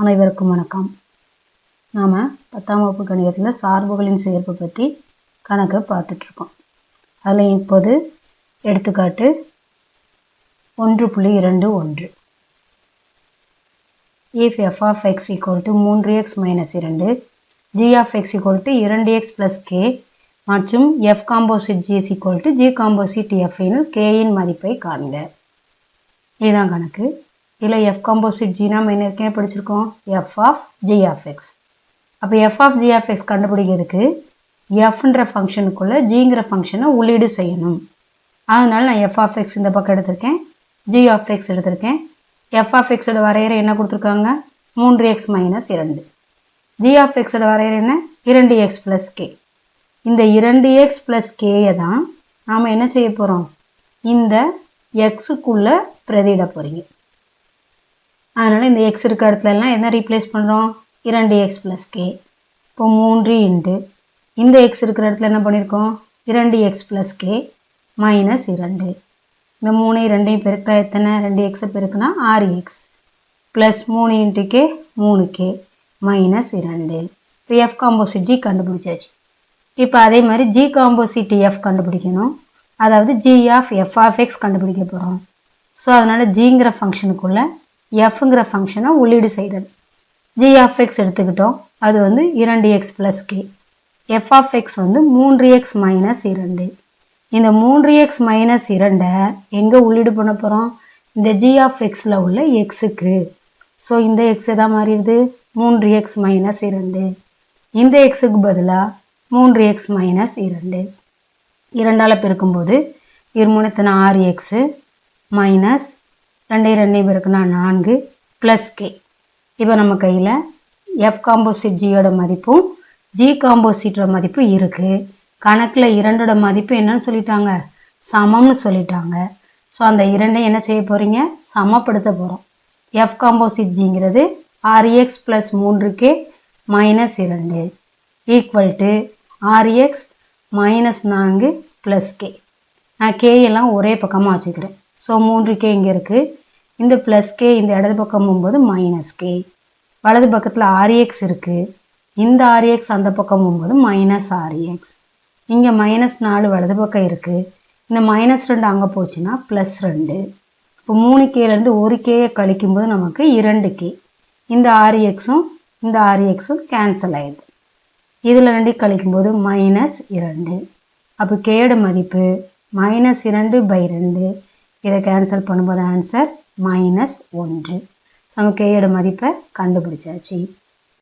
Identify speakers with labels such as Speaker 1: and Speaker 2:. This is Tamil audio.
Speaker 1: அனைவருக்கும் வணக்கம். நாம் 10ஆம் வகுப்பு கணிதத்தில் சார்புகளின் சேர்ப்பு பற்றி கணக்கை பார்த்துட்ருக்கோம். அதில் இப்போது எடுத்துக்காட்டு 1.21. If f of x equal to 3x minus 2, g of x equal to 2x plus k மற்றும் f composite g is equal to g composite f எனில் k இன் மதிப்பை காண்க. இதுதான் கணக்கு. இதில் f composite g நாம் என்ன ஏற்கனவே படிச்சிருக்கோம், f of g of x. அப்போ f of g of x கண்டுபிடிக்கிறதுக்கு fன்ற ஃபங்க்ஷனுக்குள்ளே ஜிங்கிற ஃபங்க்ஷனை உள்ளீடு செய்யணும். அதனால் நான் f of x இந்த பக்கம் எடுத்திருக்கேன், g of x எடுத்திருக்கேன். f of x வரையறை என்ன கொடுத்துருக்காங்க, 3x minus 2. g of x வரையறை என்ன, 2x plus k. இந்த 2x plus kயை தான் நாம் என்ன செய்ய போகிறோம், இந்த xக்குள்ளே பிரதியிட போகிறீங்க. அதனால் இந்த x இருக்க இடத்துலலாம் என்ன ரீப்ளேஸ் பண்ணுறோம், 2x plus k. இப்போ 3 இன்ட்டு இந்த x இருக்கிற இடத்துல என்ன பண்ணியிருக்கோம், 2x plus k minus 2. இந்த 3 2 பெருக்கினா எத்தனை, 2x பெருக்குனா 6x plus 3 into k 3k minus 2. இப்போ f காம்போசிட் g கண்டுபிடிச்சாச்சு. இப்போ அதே மாதிரி g காம்போசிட் f கண்டுபிடிக்கணும். அதாவது g of f of x கண்டுபிடிக்க போகிறோம். ஸோ அதனால் ஜிங்கிற ஃபங்க்ஷனுக்குள்ளே fங்கிற ஃபங்க்ஷனை உள்ளீடு செய்கிறது. g of x எடுத்துக்கிட்டோம், அது வந்து 2x plus k. f of x வந்து 3x minus 2. இந்த 3x minus 2 எங்கே உள்ளீடு பண்ண போகிறோம், இந்த g of xல உள்ள xக்கு. ஸோ இந்த x தான் மாறிடுது 3x minus 2. இந்த xக்கு பதிலாக 3x minus 2. 2ஆல் பெருக்கும்போது 6x மைனஸ் 2 பெருக்குனா 4 ப்ளஸ் கே. இப்போ நம்ம கையில் f காம்போசிட் ஜியோட மதிப்பும் g காம்போசிட்டோட மதிப்பு இருக்குது. கணக்கில் 2ஓட மதிப்பு என்னன்னு சொல்லிட்டாங்க, சமம்னு சொல்லிட்டாங்க. ஸோ அந்த 2ஐ என்ன செய்ய போகிறீங்க, சமப்படுத்த போகிறோம். f காம்போசிட் ஜிங்கிறது 6x plus 3k minus 2 equal to 6x minus 4 plus K. நான் கே எல்லாம் ஒரே பக்கமாக வச்சுக்கிறேன். ஸோ 3k இங்கே இருக்குது, இந்த ப்ளஸ் கே இந்த இடது பக்கம் போகும்போது மைனஸ் கே. வலது பக்கத்தில் 6x இருக்குது, இந்த 6x அந்த பக்கம் போகும்போது மைனஸ் 6x. இங்கே மைனஸ் 4 வலது பக்கம் இருக்குது, இந்த மைனஸ் 2 அங்கே போச்சுன்னா ப்ளஸ் 2. இப்போ 3kலேருந்து 1kயை கழிக்கும்போது நமக்கு 2k. இந்த 6xும் இந்த 6xும் கேன்சல் ஆயிடுது. இதில் 2 கழிக்கும்போது மைனஸ் 2. அப்போ கேயோட மதிப்பு மைனஸ் 2/2. இதை கேன்சல் பண்ணும்போது ஆன்சர் -1. நம்ம கேயோட மதிப்பை கண்டுபிடிச்சாச்சு.